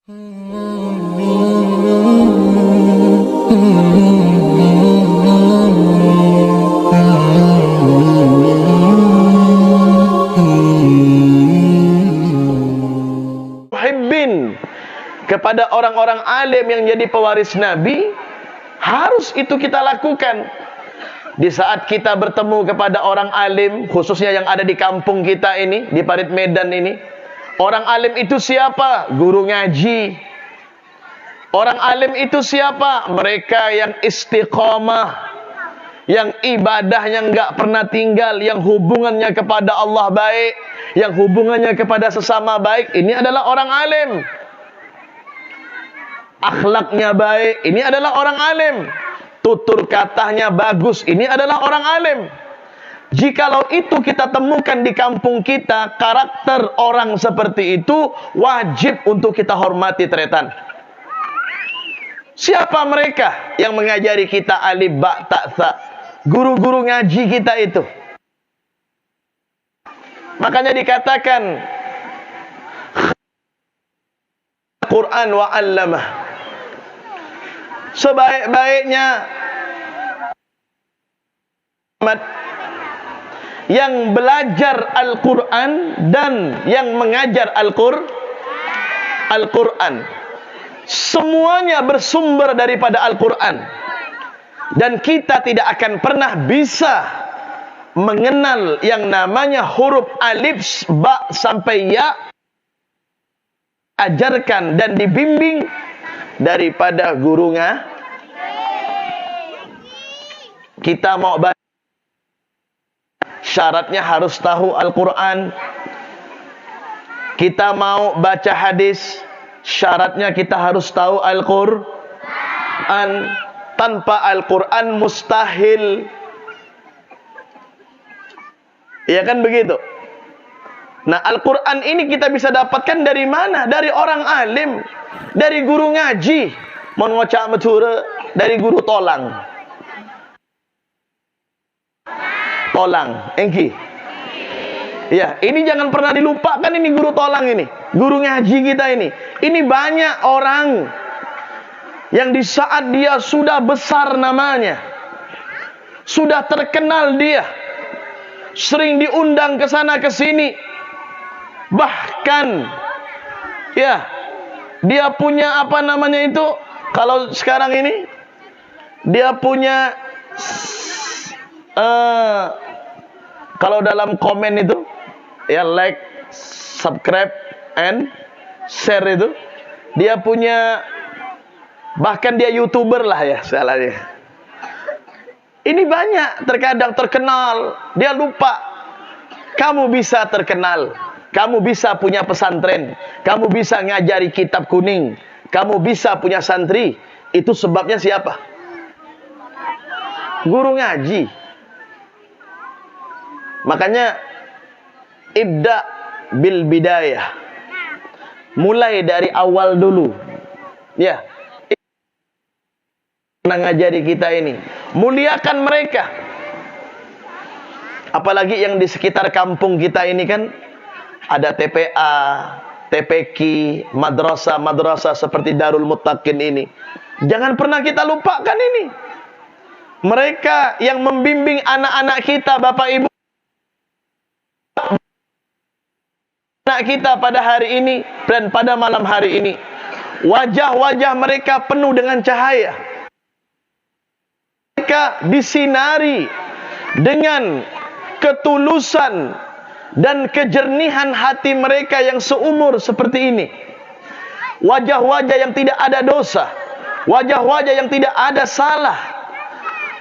Kepada orang-orang alim yang jadi pewaris Nabi, harus itu kita lakukan. Di saat kita bertemu kepada orang alim, khususnya yang ada di kampung kita ini, di Parit Medan ini, orang alim itu siapa? Guru ngaji. Orang alim itu siapa? Mereka yang istiqomah, yang ibadahnya enggak pernah tinggal, yang hubungannya kepada Allah baik, yang hubungannya kepada sesama baik. Ini adalah orang alim. Akhlaknya baik, ini adalah orang alim. Tutur katanya bagus, ini adalah orang alim. Jikalau itu kita temukan di kampung kita, karakter orang seperti itu wajib untuk kita hormati, tretan. Siapa mereka yang mengajari kita alif ba ta tha? Guru-guru ngaji kita itu. Makanya dikatakan Quran wa 'allamah. Sebaik-baiknya yang belajar Al-Quran dan yang mengajar Al-Quran, semuanya bersumber daripada Al-Quran. Dan kita tidak akan pernah bisa mengenal yang namanya huruf alif, ba sampai ya, ajarkan dan dibimbing daripada gurunya. Kita mau baca, syaratnya harus tahu Al-Quran. Kita mau baca hadis, syaratnya kita harus tahu Al-Quran. Tanpa Al-Quran mustahil. Ya kan begitu? Nah, Al-Quran ini kita bisa dapatkan dari mana? Dari orang alim, dari guru ngaji, mengocak mature, dari guru tolang. Tolang, engki. Ya, ini jangan pernah dilupakan, ini guru tolang ini, guru ngaji kita ini. Ini banyak orang yang di saat dia sudah besar namanya, sudah terkenal dia, sering diundang ke sana ke sini. Bahkan ya, dia punya apa namanya itu, kalau sekarang ini dia punya kalau dalam komen itu ya, like, subscribe and share itu, dia punya, bahkan dia YouTuber lah ya salahnya. Ini banyak terkadang terkenal, dia lupa. Kamu bisa terkenal, kamu bisa punya pesantren, kamu bisa ngajari kitab kuning, kamu bisa punya santri. Itu sebabnya siapa? Guru ngaji. Makanya ibda bil bidayah. Mulai dari awal dulu. Ya. Ngajari kita ini. Muliakan mereka. Apalagi yang di sekitar kampung kita ini kan ada TPA, TPQ, madrasah seperti Darul Muttaqin ini. Jangan pernah kita lupakan ini. Mereka yang membimbing anak-anak kita, Bapak Ibu, anak kita pada hari ini dan pada malam hari ini. Wajah-wajah mereka penuh dengan cahaya. Mereka disinari dengan ketulusan dan kejernihan hati mereka yang seumur seperti ini. Wajah-wajah yang tidak ada dosa, wajah-wajah yang tidak ada salah,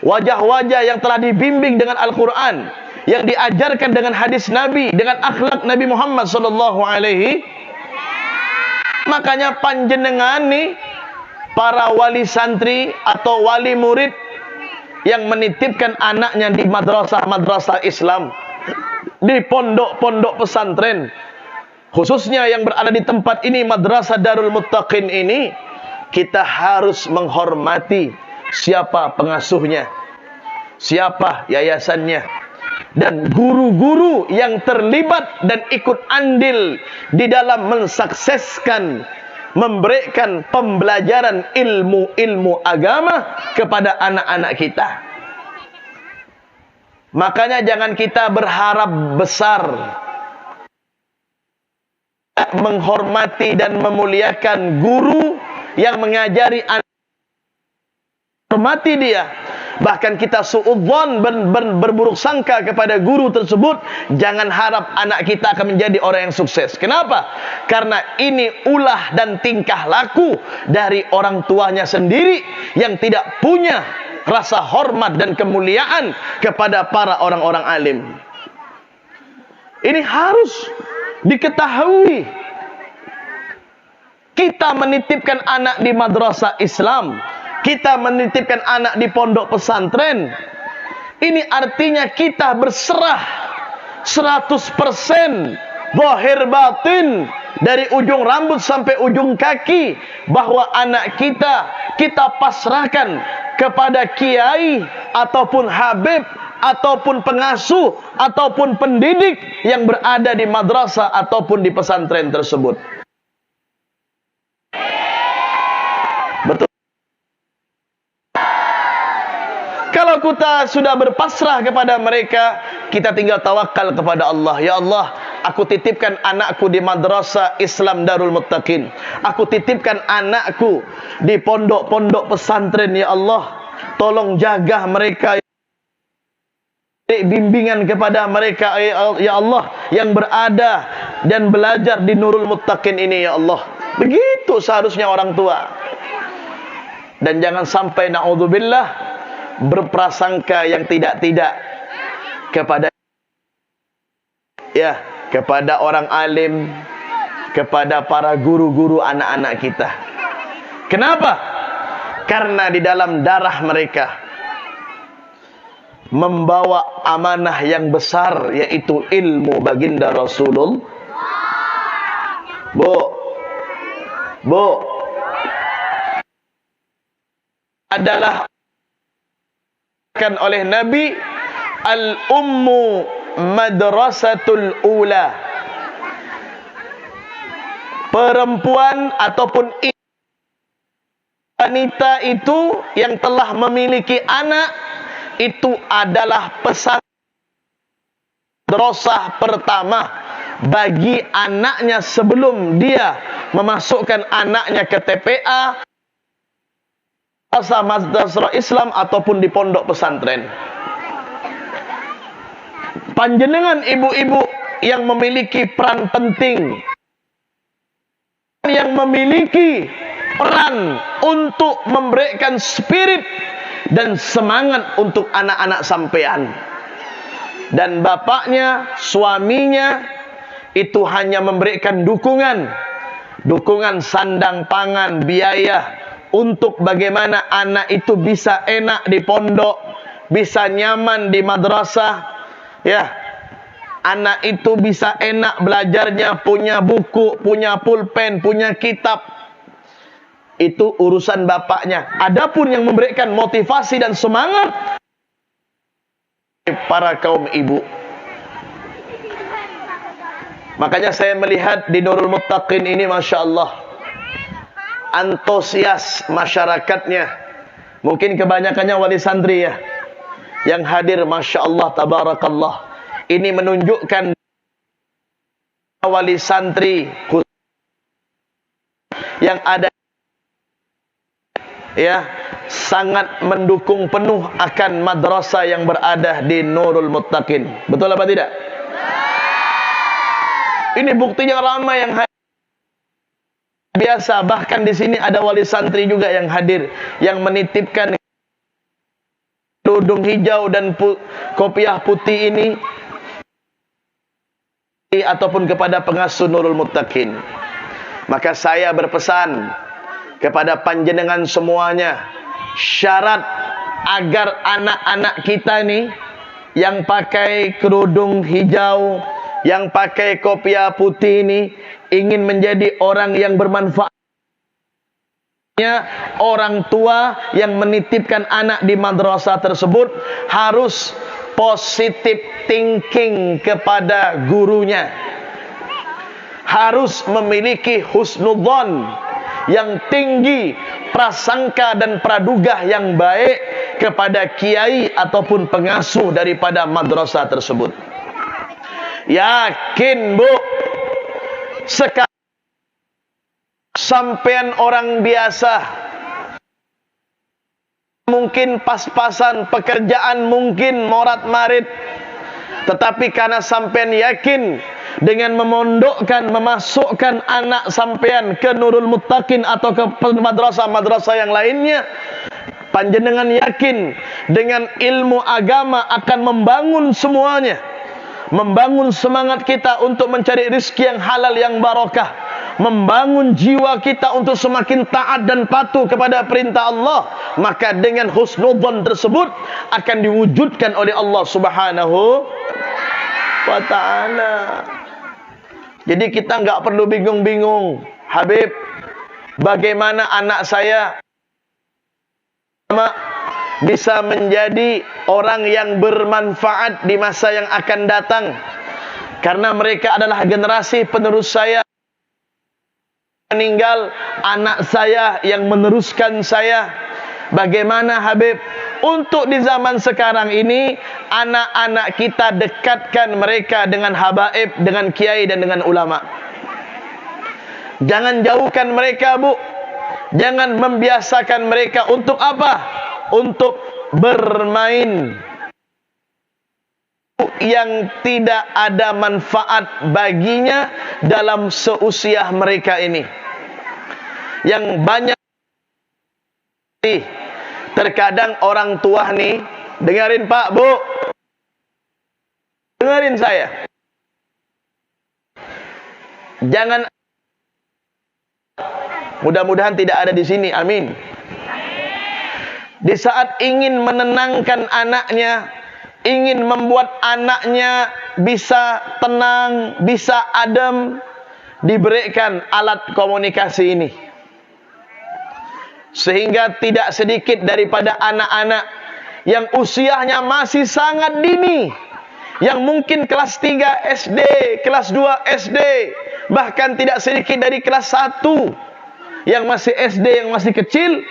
wajah-wajah yang telah dibimbing dengan Al-Quran, yang diajarkan dengan hadis Nabi, dengan akhlak Nabi Muhammad sallallahu alaihi. Makanya panjenengan nih, para wali santri atau wali murid yang menitipkan anaknya di madrasah-madrasah Islam, di pondok-pondok pesantren, khususnya yang berada di tempat ini, Madrasah Darul Muttaqin ini, kita harus menghormati siapa pengasuhnya, siapa yayasannya, dan guru-guru yang terlibat dan ikut andil di dalam mensukseskan, memberikan pembelajaran ilmu-ilmu agama kepada anak-anak kita. Makanya jangan kita berharap besar, menghormati dan memuliakan guru yang mengajari anak, hormati dia. Bahkan kita suudzon, berburuk sangka kepada guru tersebut. Jangan harap anak kita akan menjadi orang yang sukses. Kenapa? Karena ini ulah dan tingkah laku dari orang tuanya sendiri yang tidak punya rasa hormat dan kemuliaan kepada para orang-orang alim. Ini harus diketahui. Kita menitipkan anak di madrasah Islam, kita menitipkan anak di pondok pesantren, ini artinya kita berserah 100% zahir batin dari ujung rambut sampai ujung kaki, bahwa anak kita pasrahkan kepada kiai ataupun habib ataupun pengasuh ataupun pendidik yang berada di madrasah ataupun di pesantren tersebut. Betul. Kalau kita sudah berpasrah kepada mereka, kita tinggal tawakal kepada Allah. Ya Allah, aku titipkan anakku di madrasah Islam Darul Muttaqin. Aku titipkan anakku di pondok-pondok pesantren. Ya Allah, tolong jaga mereka. Bimbingan kepada mereka, ya Allah, yang berada dan belajar di Nurul Muttaqin ini, ya Allah. Begitu seharusnya orang tua. Dan jangan sampai na'udzubillah berprasangka yang tidak-tidak kepada kepada orang alim, kepada para guru-guru anak-anak kita. Kenapa? Karena di dalam darah mereka membawa amanah yang besar, yaitu ilmu baginda Rasulullah. Bu adalah oleh Nabi, al-ummu madrasatul ula. Perempuan ataupun wanita itu yang telah memiliki anak, itu adalah pesan madrasah pertama bagi anaknya sebelum dia memasukkan anaknya ke TPA, madrasah Islam ataupun di pondok pesantren. Panjenengan ibu-ibu yang memiliki peran penting, yang memiliki peran untuk memberikan spirit dan semangat untuk anak-anak sampean. Dan bapaknya, suaminya itu hanya memberikan dukungan sandang pangan, biaya untuk bagaimana anak itu bisa enak di pondok, bisa nyaman di madrasah, ya. Anak itu bisa enak belajarnya, punya buku, punya pulpen, punya kitab. Itu urusan bapaknya. Adapun yang memberikan motivasi dan semangat para kaum ibu. Makanya saya melihat di Nurul Muttaqin ini, Masya Allah, antusias masyarakatnya. Mungkin kebanyakannya wali santri ya yang hadir, Masya Allah, tabarakallah. Ini menunjukkan wali santri yang ada ya sangat mendukung penuh akan madrasah yang berada di Nurul Muttaqin. Betul apa tidak? Ini buktinya ramai yang hadir. Biasa, bahkan di sini ada wali santri juga yang hadir, yang menitipkan kerudung hijau dan kopiah putih ini ataupun kepada pengasuh Nurul Muttaqin. Maka saya berpesan kepada panjenengan semuanya, syarat agar anak-anak kita ini yang pakai kerudung hijau, yang pakai kopiah putih ini ingin menjadi orang yang bermanfaat, orang tua yang menitipkan anak di madrasah tersebut harus positive thinking kepada gurunya, harus memiliki husnudzon, yang tinggi, prasangka dan praduga yang baik kepada kiai ataupun pengasuh daripada madrasah tersebut. Yakin Bu, sekarang sampean orang biasa, mungkin pas-pasan, pekerjaan mungkin morat-marit, tetapi karena sampean yakin dengan memondokkan, memasukkan anak sampean ke Nurul Muttaqin atau ke madrasah-madrasah yang lainnya, panjenengan yakin dengan ilmu agama akan membangun semuanya, membangun semangat kita untuk mencari rezeki yang halal, yang barakah, membangun jiwa kita untuk semakin taat dan patuh kepada perintah Allah, maka dengan husnudzon tersebut akan diwujudkan oleh Allah Subhanahu wa ta'ala. Jadi kita nggak perlu bingung-bingung, Habib, bagaimana anak saya bisa menjadi orang yang bermanfaat di masa yang akan datang, karena mereka adalah generasi penerus saya. Meninggal anak saya yang meneruskan saya. Bagaimana Habib? Untuk di zaman sekarang ini, anak-anak kita dekatkan mereka dengan habaib, dengan kiai dan dengan ulama. Jangan jauhkan mereka Bu. Jangan membiasakan mereka untuk apa? Untuk bermain yang tidak ada manfaat baginya dalam seusia mereka ini. Yang banyak terkadang orang tua nih, dengerin Pak, Bu, dengerin saya. Jangan, mudah-mudahan tidak ada di sini, amin. Di saat ingin menenangkan anaknya, ingin membuat anaknya bisa tenang, bisa adem, diberikan alat komunikasi ini. Sehingga tidak sedikit daripada anak-anak yang usianya masih sangat dini, yang mungkin kelas 3 SD, kelas 2 SD, bahkan tidak sedikit dari kelas 1 yang masih SD, yang masih kecil,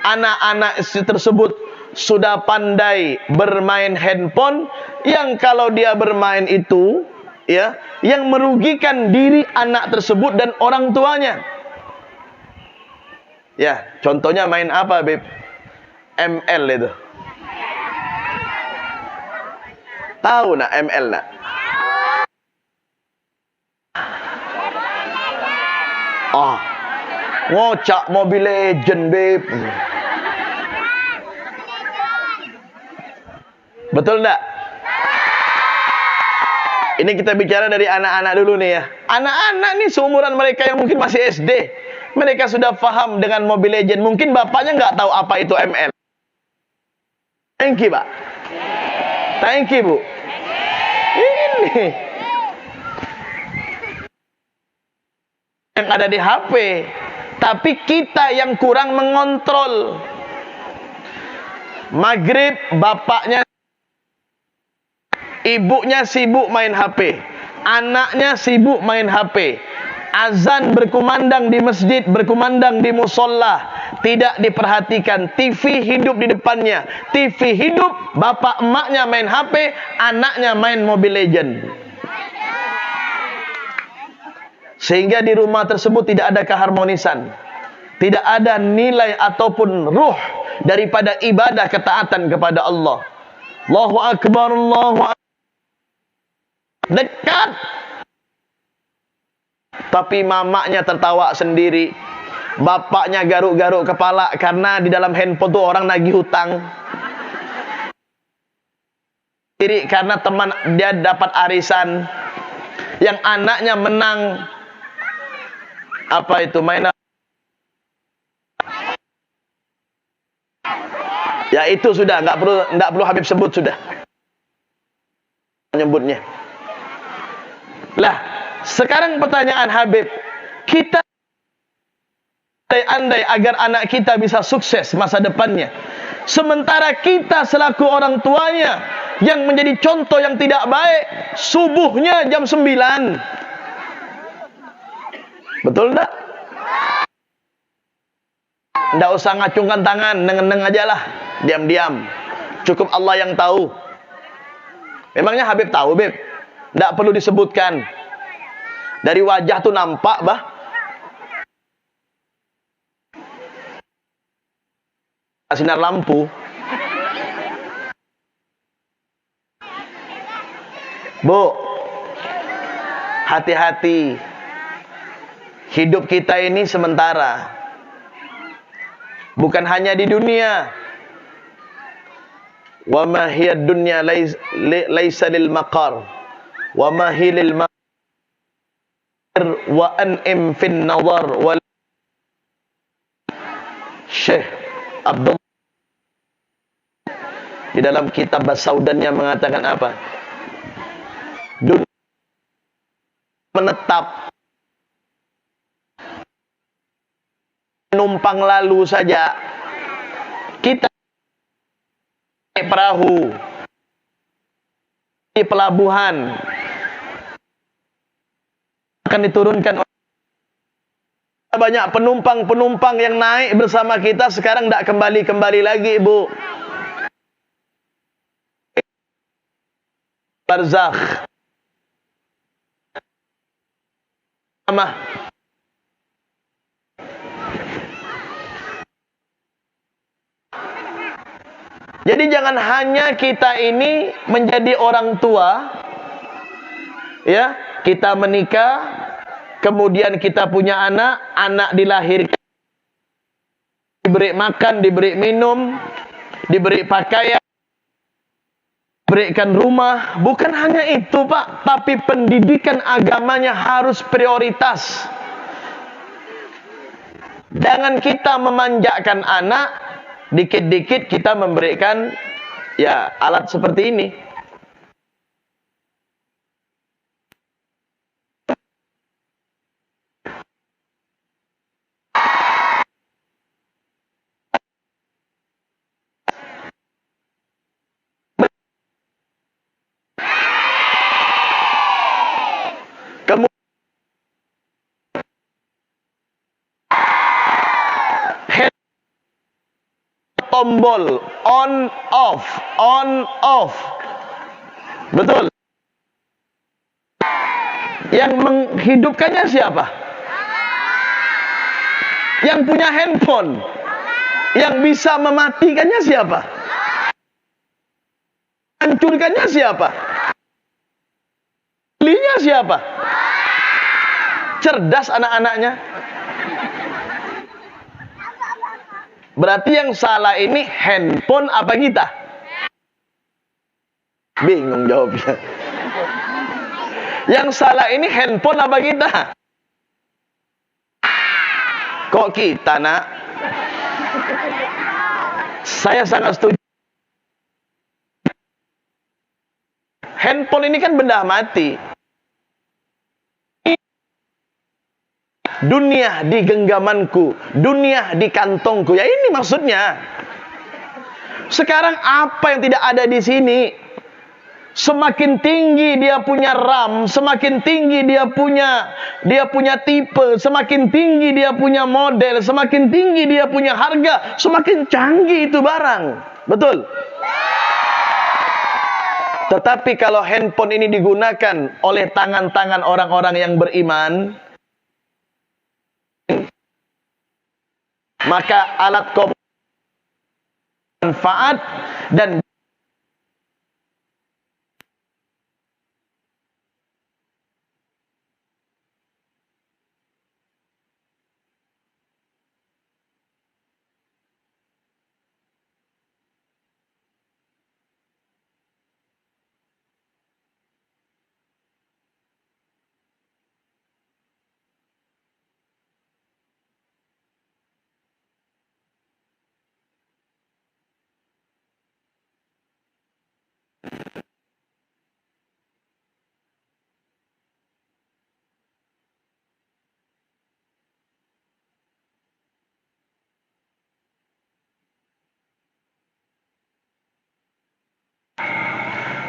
anak-anak tersebut sudah pandai bermain handphone, yang kalau dia bermain itu, ya, yang merugikan diri anak tersebut dan orang tuanya. Ya, contohnya main apa, Beb? ML itu. Tahu nak ML nak? Oh, ngocak Mobile Legend, Beb. Betul enggak? Ini kita bicara dari anak-anak dulu nih ya. Anak-anak nih seumuran mereka yang mungkin masih SD, mereka sudah paham dengan Mobile Legend. Mungkin bapaknya nggak tahu apa itu ML. Thank you, Pak. Thank you, Bu. Ini yang ada di HP, tapi kita yang kurang mengontrol. Maghrib bapaknya, ibunya sibuk main HP, anaknya sibuk main HP. Azan berkumandang di masjid, berkumandang di musola, tidak diperhatikan. TV hidup di depannya, TV hidup, bapak emaknya main HP, anaknya main Mobile Legend. Sehingga di rumah tersebut tidak ada keharmonisan, tidak ada nilai ataupun ruh daripada ibadah ketaatan kepada Allah. Allahu Akbar, Allahu Akbar. Dekat, tapi mamaknya tertawa sendiri, bapaknya garuk-garuk kepala karena di dalam handphone tuh orang nagih hutang. Diri karena teman dia dapat arisan, yang anaknya menang apa itu mainan. Ya itu sudah nggak perlu Habib sebut, sudah menyebutnya. Lah, sekarang pertanyaan Habib, kita andai-andai agar anak kita bisa sukses masa depannya, sementara kita selaku orang tuanya yang menjadi contoh yang tidak baik, subuhnya jam 9. Betul enggak? Nggak usah ngacungkan tangan, neng-neng aja lah, diam-diam. Cukup Allah yang tahu. Memangnya Habib tahu, Beb? Nggak perlu disebutkan. Dari wajah tuh nampak, bah. Sinar lampu. Bu, hati-hati. Hidup kita ini sementara. Bukan hanya di dunia. Wa ma hiya dunya laisa lil maqar. Wa ma hiya lil maqar wa an'im fin nazar wal Syekh Abdul di dalam kitab Basaudannya mengatakan apa? Dunia menetap, numpang lalu saja. Kita naik perahu di pelabuhan akan diturunkan banyak penumpang-penumpang yang naik bersama kita sekarang tidak kembali lagi, Bu. Barzakh. Jadi jangan hanya kita ini menjadi orang tua, ya, kita menikah, kemudian kita punya anak, anak dilahirkan, diberi makan, diberi minum, diberi pakaian, diberikan rumah. Bukan hanya itu, Pak, tapi pendidikan agamanya harus prioritas. Jangan kita memanjakan anak, dikit-dikit kita memberikan ya alat seperti ini. Tombol on off. Betul. Yang menghidupkannya siapa? Yang punya handphone. Yang bisa mematikannya siapa? Hancurkannya siapa? Belinya siapa? Cerdas anak-anaknya. Berarti yang salah ini handphone apa kita? Bingung jawabnya. Yang salah ini handphone apa kita? Kok kita, Nak? Saya sangat setuju. Handphone ini kan benda mati. Dunia di genggamanku, dunia di kantongku. Ya ini maksudnya. Sekarang apa yang tidak ada di sini? Semakin tinggi dia punya RAM, semakin tinggi dia punya tipe, semakin tinggi dia punya model, semakin tinggi dia punya harga, semakin canggih itu barang. Betul? Tetapi kalau handphone ini digunakan oleh tangan-tangan orang-orang yang beriman, maka alat manfaat dan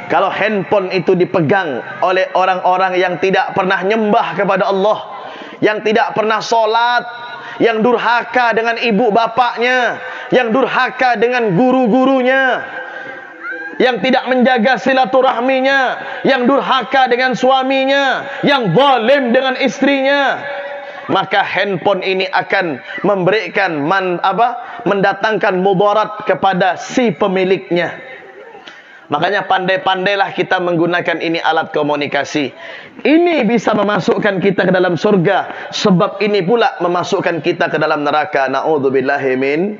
kalau handphone itu dipegang oleh orang-orang yang tidak pernah nyembah kepada Allah, yang tidak pernah sholat, yang durhaka dengan ibu bapaknya, yang durhaka dengan guru-gurunya, yang tidak menjaga silaturahminya, yang durhaka dengan suaminya, yang zalim dengan istrinya, maka handphone ini akan memberikan mendatangkan mudarat kepada si pemiliknya. Makanya pandai-pandailah kita menggunakan ini alat komunikasi. Ini bisa memasukkan kita ke dalam surga, sebab ini pula memasukkan kita ke dalam neraka. Na'udzubillahi min.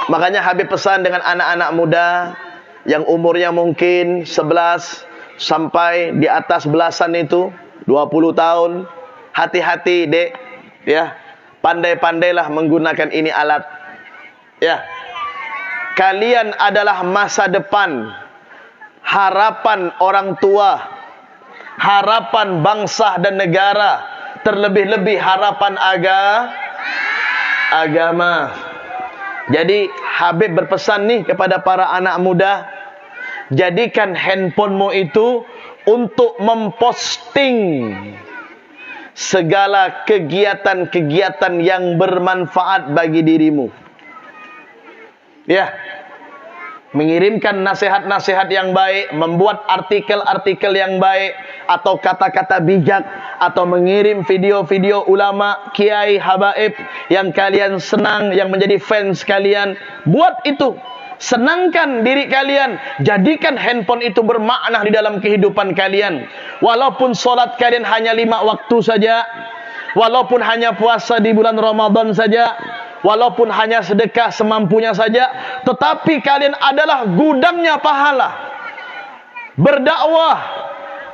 Makanya Habib pesan dengan anak-anak muda yang umurnya mungkin 11 sampai di atas belasan itu, 20 tahun. Hati-hati, Dek, ya. Pandai-pandailah menggunakan ini alat. Ya. Kalian adalah masa depan, harapan orang tua, harapan bangsa dan negara, terlebih-lebih harapan agama. Jadi Habib berpesan nih kepada para anak muda, jadikan handphonemu itu untuk memposting segala kegiatan-kegiatan yang bermanfaat bagi dirimu. Ya, mengirimkan nasihat-nasihat yang baik, membuat artikel-artikel yang baik, atau kata-kata bijak, atau mengirim video-video ulama, kiai, habaib yang kalian senang, yang menjadi fans kalian. Buat itu, senangkan diri kalian, jadikan handphone itu bermakna di dalam kehidupan kalian. Walaupun solat kalian hanya 5 waktu saja, walaupun hanya puasa di bulan Ramadan saja, walaupun hanya sedekah semampunya saja, tetapi kalian adalah gudangnya pahala. Berdakwah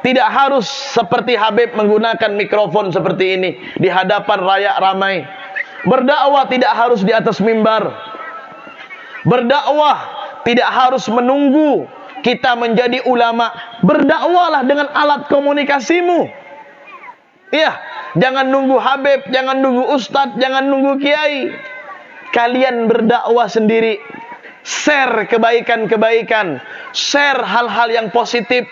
tidak harus seperti Habib menggunakan mikrofon seperti ini di hadapan rakyat ramai. Berdakwah tidak harus di atas mimbar. Berdakwah tidak harus menunggu kita menjadi ulama. Berdakwahlah dengan alat komunikasimu. Iya, jangan nunggu Habib, jangan nunggu ustadz, jangan nunggu kiai. Kalian berdakwah sendiri. Share kebaikan-kebaikan, share hal-hal yang positif.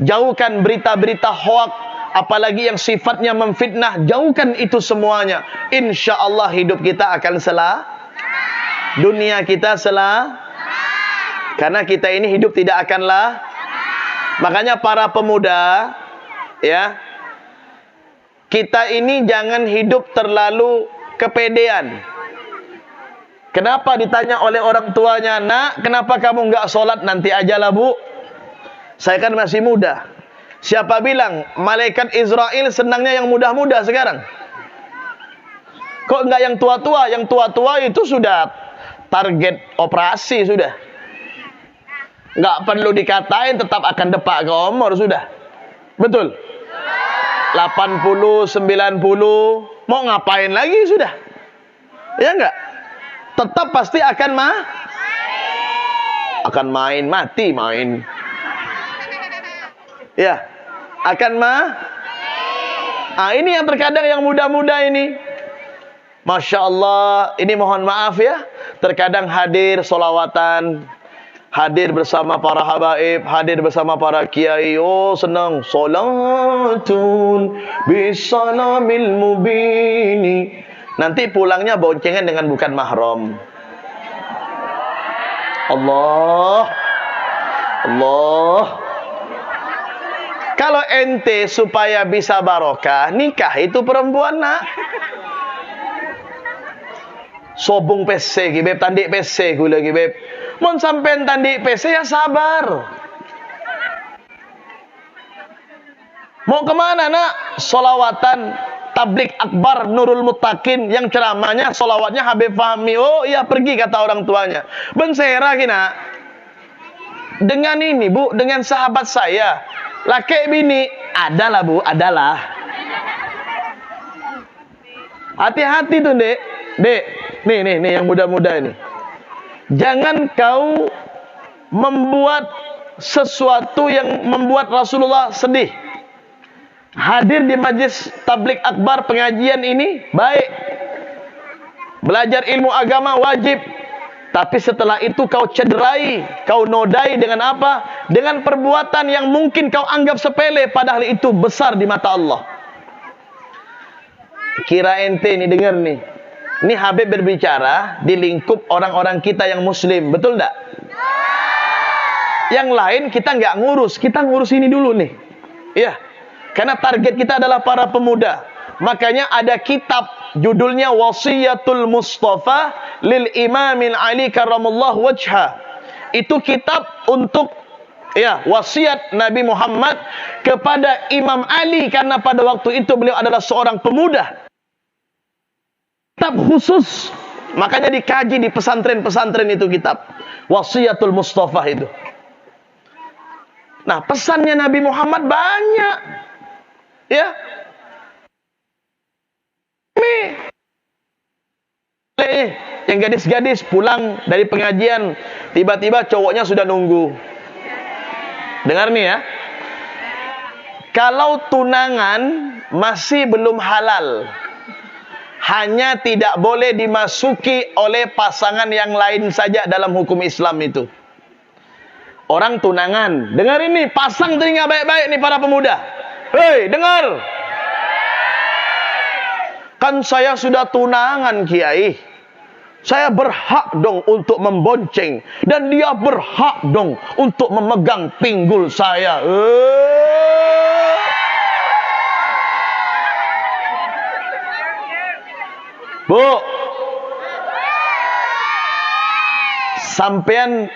Jauhkan berita-berita hoak, apalagi yang sifatnya memfitnah. Jauhkan itu semuanya. Insya Allah hidup kita akan dunia kita karena kita ini hidup tidak akanlah. Makanya para pemuda, ya, kita ini jangan hidup terlalu kepedean. Kenapa ditanya oleh orang tuanya, "Nak, kenapa kamu enggak sholat? Nanti ajalah, Bu. Saya kan masih muda." Siapa bilang malaikat Israel senangnya yang muda-muda sekarang? Kok enggak yang tua-tua? Yang tua-tua itu sudah target operasi sudah. Enggak perlu dikatain, tetap akan depak ke umur sudah. Betul? 80, 90, mau ngapain lagi sudah? Ya enggak? Tetap pasti akan main, mati main. Ya, akan ini yang terkadang yang muda-muda ini, Masya Allah, ini mohon maaf ya, terkadang hadir solawatan, hadir bersama para habaib, hadir bersama para kiai, oh senang, solatun bisalamil mubini. Nanti pulangnya boncengan dengan bukan mahram. Allah. Kalau ente supaya bisa barokah, nikah itu perempuan, Nak. Sobung PC gibeb, tandik PC gula gibeb. Mon sampean tandik PC ya sabar. Mau kemana, Nak? Solawatan Tablik Akbar Nurul Muttaqin yang ceramahnya, solawatnya Habib Fahmi. Oh iya, pergi kata orang tuanya. Bensera kina. Dengan ini, Bu, dengan sahabat saya. Laki bini, adalah, Bu, adalah. Hati-hati tuh, Dek. Dek, nih yang muda-muda ini. Jangan kau membuat sesuatu yang membuat Rasulullah sedih. Hadir di majlis tablik akbar pengajian ini baik. Belajar ilmu agama wajib. Tapi setelah itu kau cederai, kau nodai dengan apa? Dengan perbuatan yang mungkin kau anggap sepele, padahal itu besar di mata Allah. kira ente nih dengar nih. Ini Habib berbicara di lingkup orang-orang kita yang muslim, betul enggak? Yang lain kita nggak ngurus, kita ngurus ini dulu nih. Iya. Karena target kita adalah para pemuda. Makanya ada kitab judulnya Wasiyatul Mustafa lil Imamin Ali karramallahu wajha. Itu kitab untuk wasiat Nabi Muhammad kepada Imam Ali, karena pada waktu itu beliau adalah seorang pemuda. Kitab khusus, makanya dikaji di pesantren-pesantren itu kitab Wasiyatul Mustafa itu. Nah, pesannya Nabi Muhammad banyak. Ya. Yang gadis-gadis pulang dari pengajian, tiba-tiba cowoknya sudah nunggu. Dengar nih ya. Kalau tunangan masih belum halal, hanya tidak boleh dimasuki oleh pasangan yang lain saja dalam hukum Islam itu. Orang tunangan, dengar ini, pasang telinga baik-baik nih para pemuda. Hei, dengar. Kan saya sudah tunangan, Kiai. Saya berhak dong untuk membonceng, dan dia berhak dong untuk memegang pinggul saya. Bu, sampean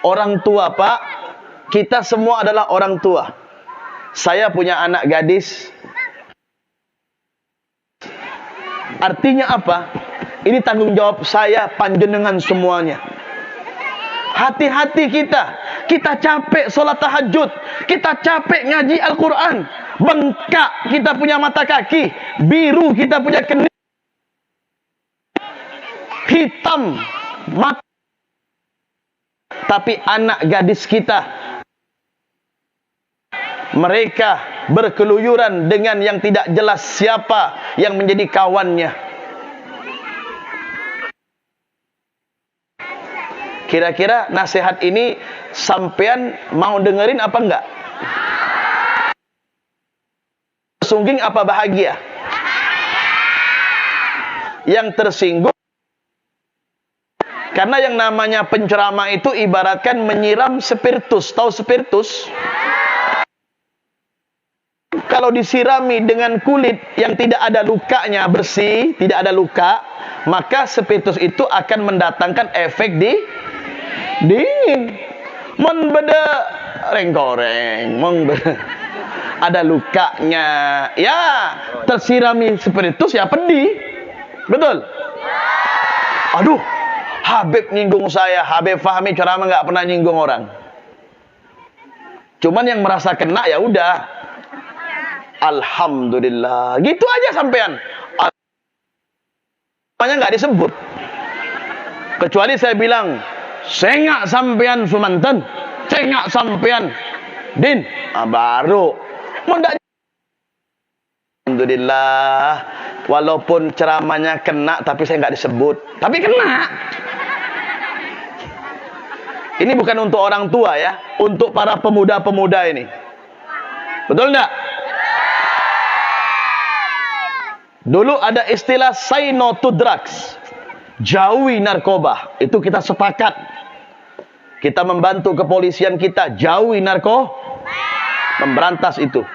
orang tua, Pak. Kita semua adalah orang tua. Saya punya anak gadis. Artinya apa? Ini tanggung jawab saya, panjenengan semuanya. Hati-hati kita. Kita capek sholat tahajud. Kita capek ngaji Al-Quran. Bengkak kita punya mata kaki. Biru kita punya kening. Hitam mata. Tapi anak gadis kita, mereka berkeluyuran dengan yang tidak jelas siapa yang menjadi kawannya. Kira-kira nasihat ini sampean mau dengerin apa enggak? Sungging apa bahagia? Yang tersinggung. Karena yang namanya penceramah itu ibaratkan menyiram spiritus. Tahu spiritus? Kalau disirami dengan kulit yang tidak ada lukanya, bersih, tidak ada luka, maka spiritus itu akan mendatangkan efek dingin. Membeda rengkoreng, ada lukanya. Ya, tersirami spiritus ya pedih. Betul? Aduh, Habib nyinggung saya. Habib Fahmi ceramah nggak pernah nyinggung orang. Cuman yang merasa kena ya udah. Alhamdulillah. Gitu aja sampean. Namanya nggak disebut. Kecuali saya bilang, sengak sampean Sumanten, sengak sampean Din. Baru. Alhamdulillah. Walaupun ceramahnya kena, tapi saya nggak disebut. Tapi kena. Ini bukan untuk orang tua ya, untuk para pemuda-pemuda ini. Betul enggak? Dulu ada istilah say no to drugs. Jauhi narkoba. Itu kita sepakat. Kita membantu kepolisian kita jauhi narkoba. Memberantas itu.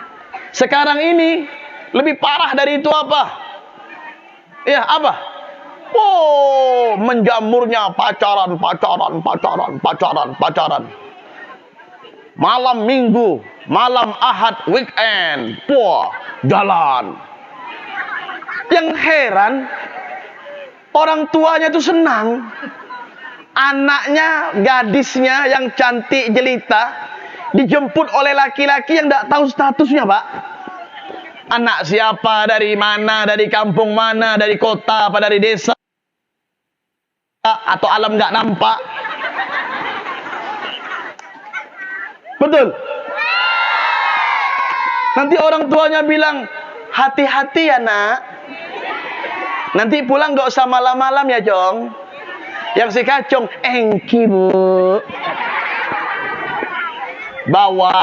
Sekarang ini lebih parah dari itu apa? Ya, apa? Oh, menjamurnya pacaran. Malam Minggu, malam Ahad, weekend, jalan. Yang heran, orang tuanya tuh senang. Anaknya, gadisnya yang cantik jelita dijemput oleh laki-laki yang tidak tahu statusnya, Pak. Anak siapa, dari mana, dari kampung mana, dari kota, apa dari desa, atau alam nggak nampak. Betul. Nanti orang tuanya bilang, hati-hati ya nak. Nanti pulang nggak usah malam-malam ya Jong. Yang si kacung, engki bu. bawa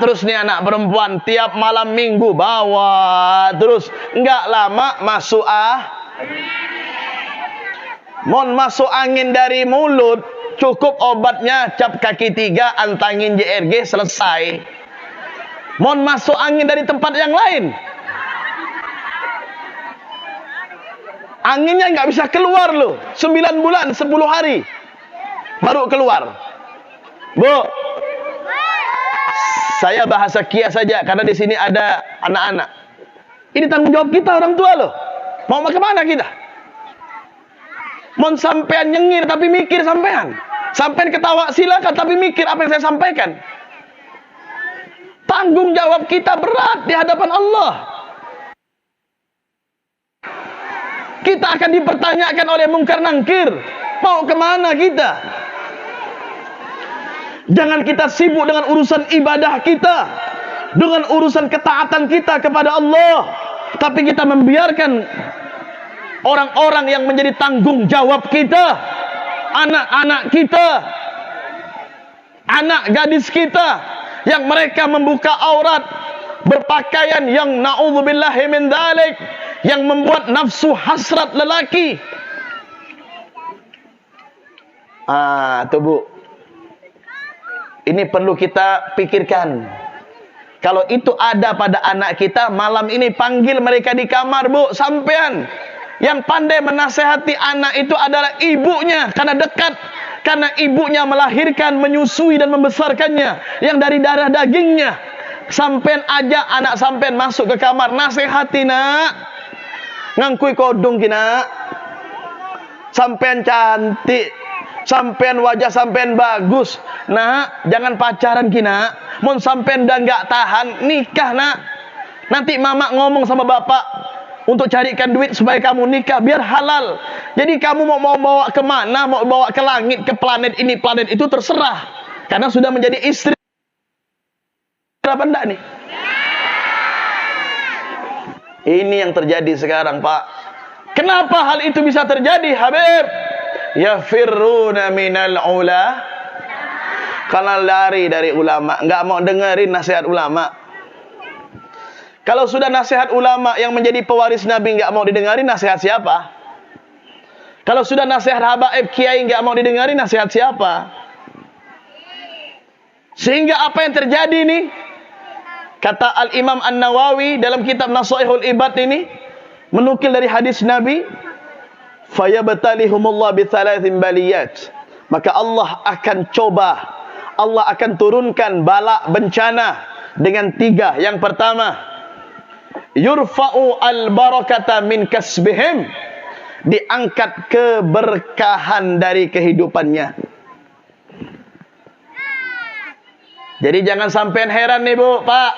terus nih anak perempuan tiap malam minggu, bawa terus, enggak lama masuk mon masuk angin dari mulut, cukup obatnya cap kaki 3, antangin JRG, selesai. Mon masuk angin dari tempat yang lain, anginnya nggak bisa keluar loh, 9 bulan 10 hari baru keluar. Bu, saya bahasa Kia saja karena di sini ada anak-anak. Ini tanggung jawab kita orang tua loh. Mau kemana kita? Mon sampean nyengir tapi mikir sampean. Sampean ketawa silakan tapi mikir apa yang saya sampaikan. Tanggung jawab kita berat di hadapan Allah. Kita akan dipertanyakan oleh mungkar nangkir. Mau kemana kita? Jangan kita sibuk dengan urusan ibadah kita, dengan urusan ketaatan kita kepada Allah, tapi kita membiarkan orang-orang yang menjadi tanggung jawab kita, anak-anak kita, anak gadis kita, yang mereka membuka aurat, berpakaian yang na'udzubillahi min dzalik, yang membuat nafsu hasrat lelaki. Tuh Bu, ini perlu kita pikirkan. Kalau itu ada pada anak kita, malam ini panggil mereka di kamar, Bu. Sampean yang pandai menasehati anak itu adalah ibunya, karena dekat, karena ibunya melahirkan, menyusui dan membesarkannya, yang dari darah dagingnya. Sampean ajak anak sampean masuk ke kamar, nasehati nak, ngangkui kodong kina, sampean cantik, sampean wajah sampean bagus, nak, jangan pacaran kina. Mon sampean dah nggak tahan, nikah nak. Nanti mama ngomong sama bapak untuk carikan duit supaya kamu nikah biar halal. Jadi kamu mau bawa kemana, mau bawa ke langit, ke planet ini, planet itu, terserah. Karena sudah menjadi istri. Apa enggak nih? Ini yang terjadi sekarang, Pak. Kenapa hal itu bisa terjadi, Habib? Yafirruna minal ula, karena lari dari ulama, nggak mau dengerin nasihat ulama. Kalau sudah nasihat ulama yang menjadi pewaris Nabi nggak mau didengarin, nasihat siapa? Kalau sudah nasihat habaib kiai nggak mau didengarin, nasihat siapa? Sehingga apa yang terjadi nih? Kata Al-Imam An-Nawawi dalam kitab Nasaihul Ibad ini, menukil dari hadis Nabi, fayabtalihumullah bithalathin baliyat, maka Allah akan coba, Allah akan turunkan bala bencana dengan 3. Yang pertama, yurfa'u al-barakata min kasbihim, diangkat keberkahan dari kehidupannya. Jadi jangan sampean heran nih Bu, Pak,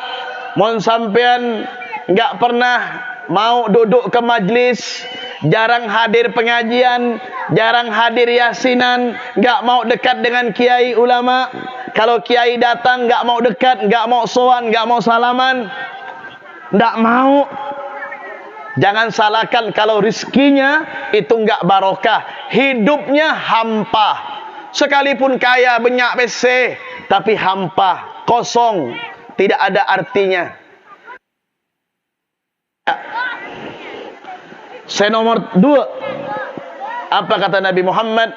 mon sampean nggak pernah mau duduk ke majlis, jarang hadir pengajian, jarang hadir yasinan, nggak mau dekat dengan kiai ulama. Kalau kiai datang nggak mau dekat, nggak mau sowan, nggak mau salaman, nggak mau. Jangan salahkan kalau rizkinya itu nggak barokah, hidupnya hampa. Sekalipun kaya banyak PC, tapi hampa, kosong, tidak ada artinya. Saya nomor 2. Apa kata Nabi Muhammad?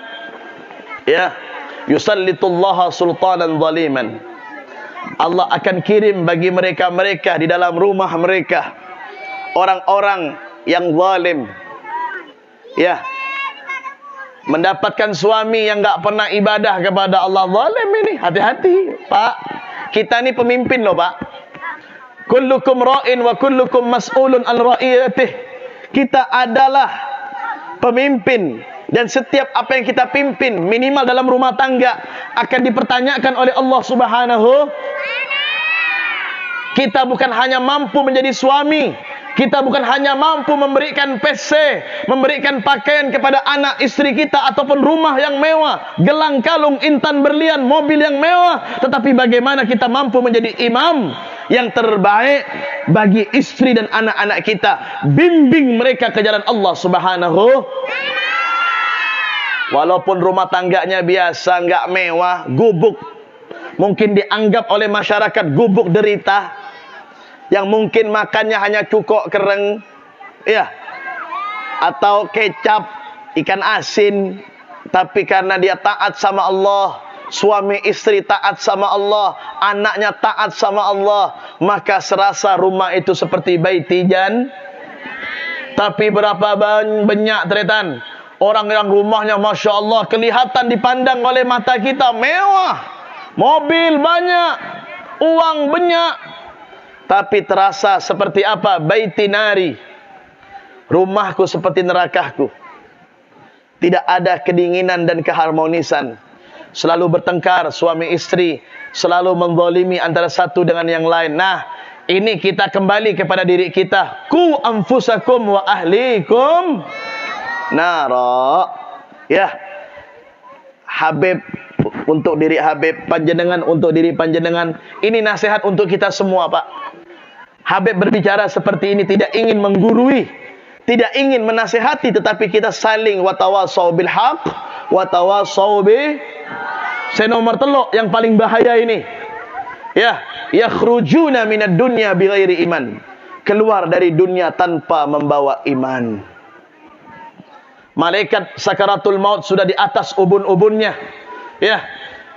Ya, yusallitullaha sultanan zaliman. Allah akan kirim bagi mereka-mereka di dalam rumah mereka orang-orang yang zalim. Ya, mendapatkan suami yang enggak pernah ibadah kepada Allah, zalim ini. Hati-hati, Pak. Kita ini pemimpin loh, Pak. Kullukum ra'in wa kullukum mas'ulun an ra'iyatih. Kita adalah pemimpin, dan setiap apa yang kita pimpin, minimal dalam rumah tangga, akan dipertanyakan oleh Allah Subhanahu. Kita bukan hanya mampu menjadi suami, kita bukan hanya mampu memberikan PC, memberikan pakaian kepada anak istri kita, ataupun rumah yang mewah, gelang kalung, intan berlian, mobil yang mewah, tetapi bagaimana kita mampu menjadi imam yang terbaik bagi istri dan anak-anak kita. Bimbing mereka ke jalan Allah Subhanahu. Walaupun rumah tangganya biasa, nggak mewah, gubuk, mungkin dianggap oleh masyarakat gubuk derita, yang mungkin makannya hanya cukok kereng, ya, atau kecap, ikan asin, tapi karena dia taat sama Allah, suami istri taat sama Allah, anaknya taat sama Allah, maka serasa rumah itu seperti baitijan. Tapi berapa banyak tretan orang yang rumahnya Masya Allah kelihatan dipandang oleh mata kita mewah, mobil banyak, uang banyak, tapi terasa seperti apa? Baitinari, rumahku seperti nerakaku. Tidak ada kedinginan dan keharmonisan. Selalu bertengkar suami istri, selalu menzalimi antara satu dengan yang lain. Nah, ini kita kembali kepada diri kita. Ku anfusakum wa ahlikum nara. Ya, Habib untuk diri Habib, panjenengan untuk diri panjenengan. Ini nasihat untuk kita semua, Pak. Habib berbicara seperti ini tidak ingin menggurui, tidak ingin menasihati, tetapi kita saling watawasau bil haq, watawasau bi. Saya nomor telok yang paling bahaya ini. Ya, yakhrujuna minad dunya bighairi iman. Keluar dari dunia tanpa membawa iman. Malaikat sakaratul maut sudah di atas ubun-ubunnya. Ya,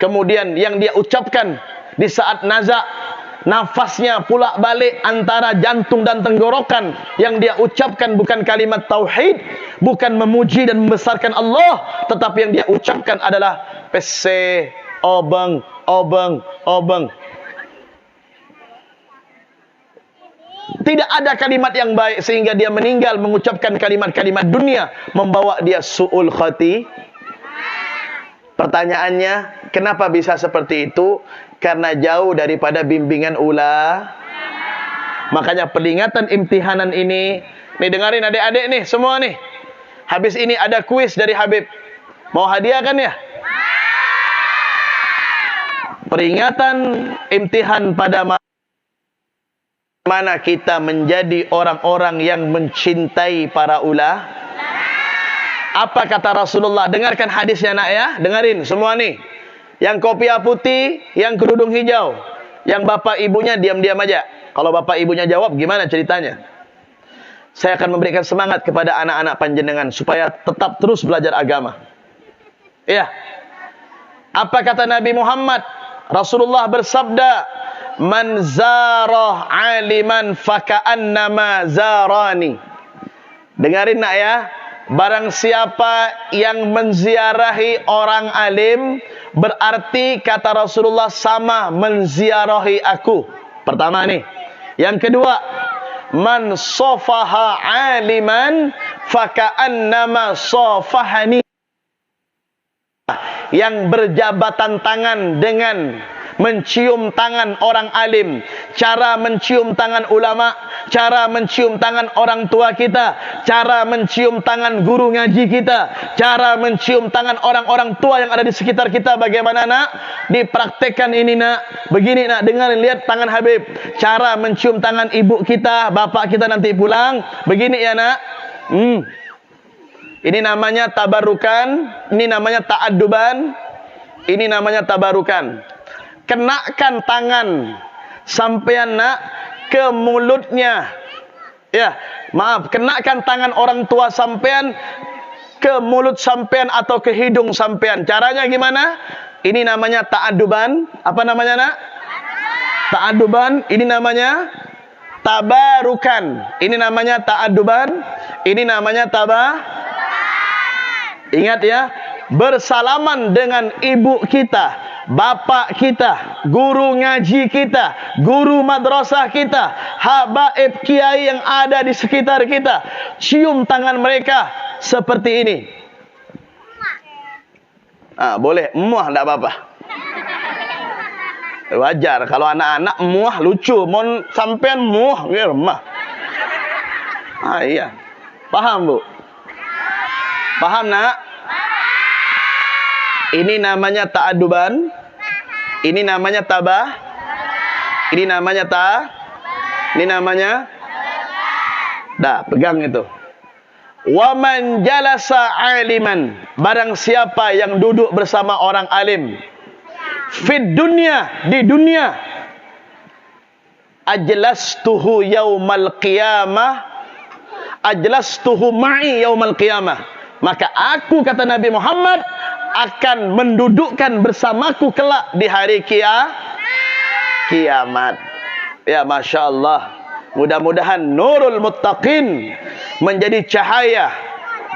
kemudian yang dia ucapkan di saat nazak, nafasnya pulak balik antara jantung dan tenggorokan, yang dia ucapkan bukan kalimat tauhid, bukan memuji dan membesarkan Allah, tetapi yang dia ucapkan adalah pese, obeng, obeng, obeng. Tidak ada kalimat yang baik sehingga dia meninggal mengucapkan kalimat-kalimat dunia, membawa dia su'ul khati. Pertanyaannya, kenapa bisa seperti itu? Karena jauh daripada bimbingan ulama. Makanya peringatan imtihanan ini, nih dengarin adik-adik nih semua nih. Habis ini ada kuis dari Habib. Mau hadiah kan ya? Peringatan imtihan pada mana kita menjadi orang-orang yang mencintai para ulama. Apa kata Rasulullah? Dengarkan hadisnya nak ya. Dengarin semua nih. Yang kopiah putih, yang kerudung hijau, yang bapak ibunya diam-diam aja. Kalau bapak ibunya jawab, gimana ceritanya? Saya akan memberikan semangat kepada anak-anak panjenengan supaya tetap terus belajar agama. Ya. Apa kata Nabi Muhammad? Rasulullah bersabda, "Man zarah aliman faka'annama zarani." Dengarin nak ya. Barang siapa yang menziarahi orang alim, berarti kata Rasulullah sama menziarahi aku. Pertama nih. Yang kedua, man sofaha aliman faka'annama sofahani. Yang berjabatan tangan dengan mencium tangan orang alim. Cara mencium tangan ulama, cara mencium tangan orang tua kita, cara mencium tangan guru ngaji kita, cara mencium tangan orang-orang tua yang ada di sekitar kita. Bagaimana nak? Dipraktekkan ini nak. Begini nak, dengar, lihat tangan Habib. Cara mencium tangan ibu kita, bapak kita nanti pulang. Begini ya nak. Ini namanya tabarukan, ini namanya ta'adduban, ini namanya tabarukan. Kenakan tangan sampean nak ke mulutnya. Ya, maaf, kenakan tangan orang tua sampean ke mulut sampean atau ke hidung sampean. Caranya gimana? Ini namanya ta'adduban. Apa namanya nak? Ta'adduban. Ini namanya tabarukan. Ini namanya ta'adduban. Ini namanya Ingat ya, bersalaman dengan ibu kita, bapak kita, guru ngaji kita, guru madrasah kita, habaib kiai yang ada di sekitar kita. Cium tangan mereka seperti ini. Boleh, muah enggak apa-apa. Wajar kalau anak-anak muah lucu, mon sampean muah remah. Iya. Paham, Bu? Paham nak? Ini namanya ta'adduban. Ini namanya tabah. Ini namanya Ini namanya dah, pegang itu. Wa man jalasa aliman, barang siapa yang duduk bersama orang alim, fid dunya, di dunia, ajlastuhu yaumal qiyamah, ajlastuhu ma'i yaumal qiyamah. Maka aku, kata Nabi Muhammad, akan mendudukkan bersamaku kelak di hari kiamat. Ya, Masya Allah. Mudah-mudahan nurul muttaqin menjadi cahaya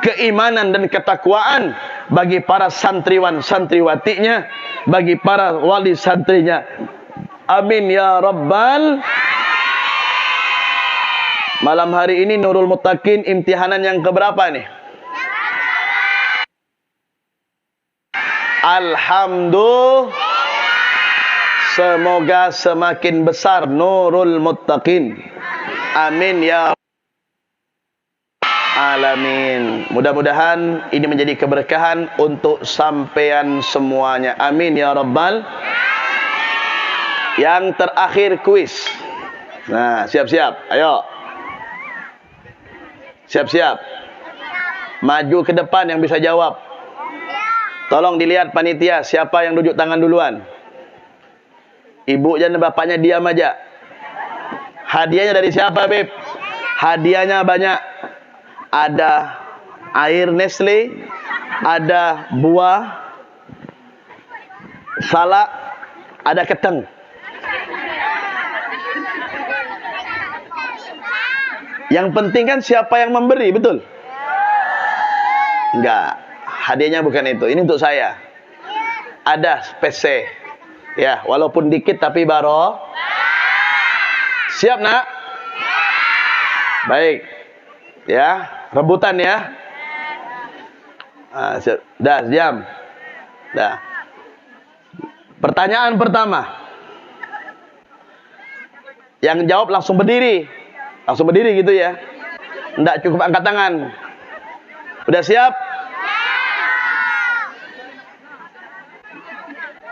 keimanan dan ketakwaan bagi para santriwan santriwatinya, bagi para wali santrinya. Amin ya rabbal. Malam hari ini nurul muttaqin imtihanan yang keberapa nih? Alhamdulillah. Semoga semakin besar nurul muttaqin. Amin ya alamin. Mudah-mudahan ini menjadi keberkahan untuk sampean semuanya. Amin ya rabbal. Yang terakhir kuis. Nah, siap-siap. Ayo. Siap-siap. Maju ke depan yang bisa jawab. Tolong dilihat panitia, siapa yang duduk tangan duluan. Ibu dan bapaknya diam aja. Hadiahnya dari siapa, Beb? Hadiahnya banyak. Ada air Nestle, ada buah salak, ada keteng. Yang penting kan siapa yang memberi, betul? Enggak. Hadiahnya bukan itu. Ini untuk saya. Ada PC. Ya, walaupun dikit tapi baro. Siap, Nak? Baik. Ya, rebutan ya. Siap. Dah, diam. Dah. Pertanyaan pertama. Yang jawab langsung berdiri. Langsung berdiri gitu ya. Enggak cukup angkat tangan. Udah siap?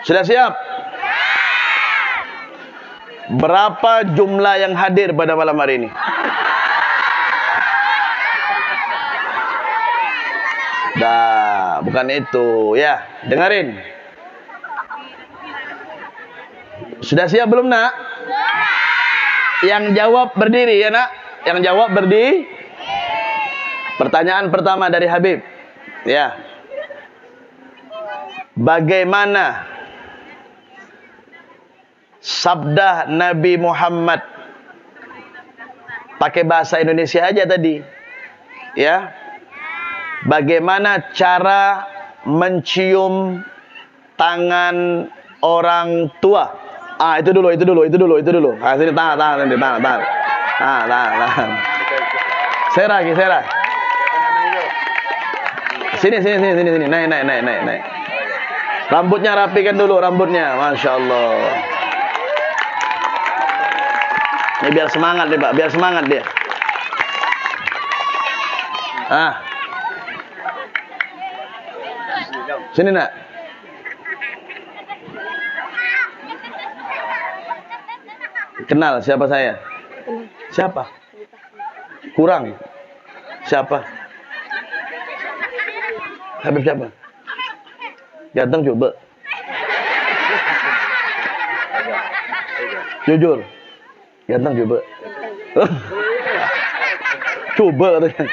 Sudah siap? Berapa jumlah yang hadir pada malam hari ini? Dah, bukan itu. Ya, dengerin. Sudah siap belum, Nak? Yang jawab berdiri ya, Nak? Yang jawab berdiri. Pertanyaan pertama dari Habib. Ya. Bagaimana sabda Nabi Muhammad? Pakai bahasa Indonesia aja tadi. Ya. Bagaimana cara mencium tangan orang tua? Itu dulu. Sini tangan. Serah. Sini. Naik. Rambutnya rapikan dulu, rambutnya. Masya Allah. Ini biar semangat nih, Pak. Biar semangat dia. Sini, Nak. Kenal siapa saya? Siapa? Kurang. Siapa? Habib siapa? Ganteng coba. Jujur. Ganteng coba. Coba katanya.